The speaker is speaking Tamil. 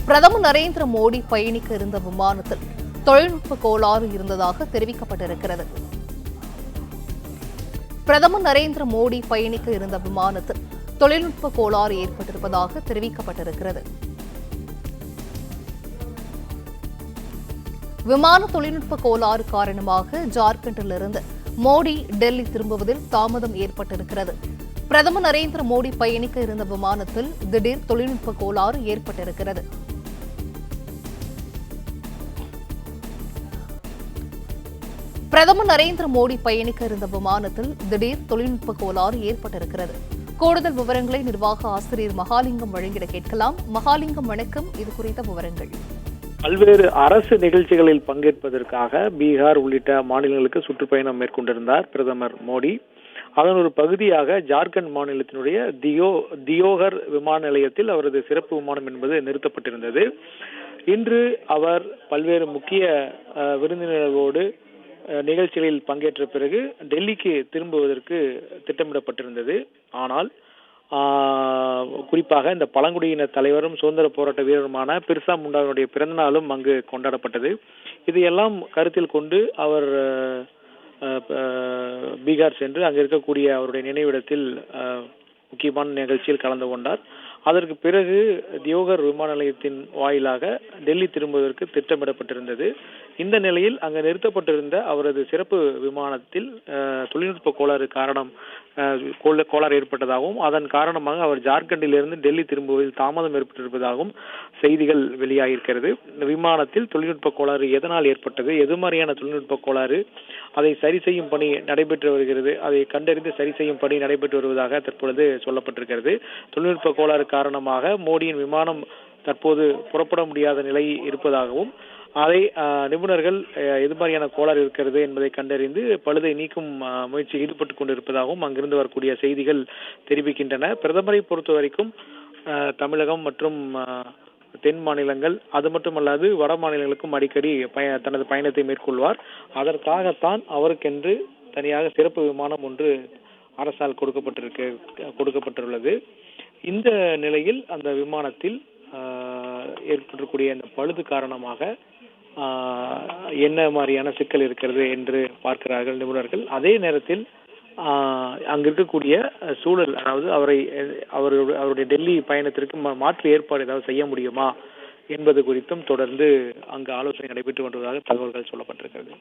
பிரதமர் நரேந்திர மோடி பயணிக்க இருந்த விமானத்தில் தொழில்நுட்ப கோளாறு இருந்ததாக தெரிவிக்கப்பட்டிருக்கிறது. பிரதமர் நரேந்திர மோடி பயணிக்க இருந்த விமானத்தில் தொழில்நுட்ப கோளாறு ஏற்பட்டிருப்பதாக தெரிவிக்கப்பட்டிருக்கிறது. விமான தொழில்நுட்ப கோளாறு காரணமாக ஜார்க்கண்டிலிருந்து மோடி டெல்லி திரும்புவதில் தாமதம் ஏற்பட்டிருக்கிறது. பிரதமர் நரேந்திர மோடி பயணிக்க இருந்த விமானத்தில் திடீர் தொழில்நுட்ப கோளாறு ஏற்பட்டிருக்கிறது. பிரதமர் நரேந்திர மோடி பயணிக்க இருந்த விமானத்தில் திடீர் தொழில்நுட்ப கோளாறு ஏற்பட்டிருக்கிறது. கூடுதல் விவரங்களை நிர்வாக ஆசிரியர் மகாலிங்கம் வழங்கிட கேட்கலாம். மகாலிங்கம், வணக்கம். இது குறித்த விவரங்கள். பல்வேறு அரசு நிகழ்ச்சிகளில் பங்கேற்பதற்காக பீகார் உள்ளிட்ட மாநிலங்களுக்கு சுற்றுப்பயணம் மேற்கொண்டிருந்தார் பிரதமர் மோடி. அதன் ஒரு பகுதியாக ஜார்க்கண்ட் மாநிலத்தினுடைய தியோகர் விமான நிலையத்தில் அவரது சிறப்பு விமானம் என்பது நிறுத்தப்பட்டிருந்தது. இன்று அவர் பல்வேறு முக்கிய விருந்தினர்களோடு நிகழ்ச்சிகளில் பங்கேற்ற பிறகு டெல்லிக்கு திரும்புவதற்கு திட்டமிடப்பட்டிருந்தது. ஆனால் குறிப்பாக இந்த பழங்குடியின தலைவரும் சுதந்திர போராட்ட வீரருமான பிர்சா முண்டாவினுடைய பிறந்த நாளும் அங்கு கொண்டாடப்பட்டது. இதையெல்லாம் கருத்தில் கொண்டு அவர் பீகார் சென்று அங்கு இருக்கக்கூடிய அவருடைய நினைவிடத்தில் முக்கியமான நிகழ்ச்சியில் கலந்து கொண்டார். அதற்கு பிறகு தியோகர் விமான நிலையத்தின் வாயிலாக டெல்லி திரும்புவதற்கு திட்டமிடப்பட்டிருந்தது. இந்த நிலையில் அங்கு நிறுத்தப்பட்டிருந்த அவரது சிறப்பு விமானத்தில் தொழில்நுட்ப கோளாறு ஏற்பட்டதாகவும் அதன் காரணமாக அவர் ஜார்க்கண்டிலிருந்து டெல்லி திரும்புவதில் தாமதம் ஏற்பட்டிருப்பதாகவும் செய்திகள் வெளியாகியிருக்கிறது. இந்த விமானத்தில் தொழில்நுட்ப கோளாறு எதனால் ஏற்பட்டது, எது மாதிரியான தொழில்நுட்ப கோளாறு, அதை சரி செய்யும் பணி நடைபெற்று வருகிறது, அதை கண்டறிந்து சரி செய்யும் பணி நடைபெற்று வருவதாக தற்பொழுது சொல்லப்பட்டிருக்கிறது. தொழில்நுட்ப கோளாறு காரணமாக மோடியின் விமானம் தற்போது புறப்பட முடியாத நிலை இருப்பதாகவும் அதை நிபுணர்கள் எது மாதிரியான கோளாறு இருக்கிறது என்பதை கண்டறிந்து பழுதை நீக்கும் முயற்சியில் ஈடுபட்டுக் கொண்டிருப்பதாகவும் அங்கிருந்து வரக்கூடிய செய்திகள் தெரிவிக்கின்றன. பிரதமரை பொறுத்த வரைக்கும் தமிழகம் மற்றும் தென் மாநிலங்கள், அது மட்டுமல்லாது வட மாநிலங்களுக்கும் அடிக்கடி தனது பயணத்தை மேற்கொள்வார். அதற்காகத்தான் அவருக்கென்று தனியாக சிறப்பு விமானம் ஒன்று அரசால் கொடுக்கப்பட்டுள்ளது. இந்த நிலையில் அந்த விமானத்தில் ஏற்பட்டிருக்கூடிய அந்த பழுது காரணமாக என்ன மாதிரியான சிக்கல் இருக்கிறது என்று பார்க்கிறார்கள் நிபுணர்கள். அதே நேரத்தில் அங்கு இருக்கக்கூடிய சூழல், அதாவது அவருடைய டெல்லி பயணத்திற்கு மாற்று ஏற்பாடு ஏதாவது செய்ய முடியுமா என்பது குறித்தும் தொடர்ந்து அங்கு ஆலோசனை நடைபெற்று வருவதாக தகவல்கள் சொல்லப்பட்டிருக்கிறது.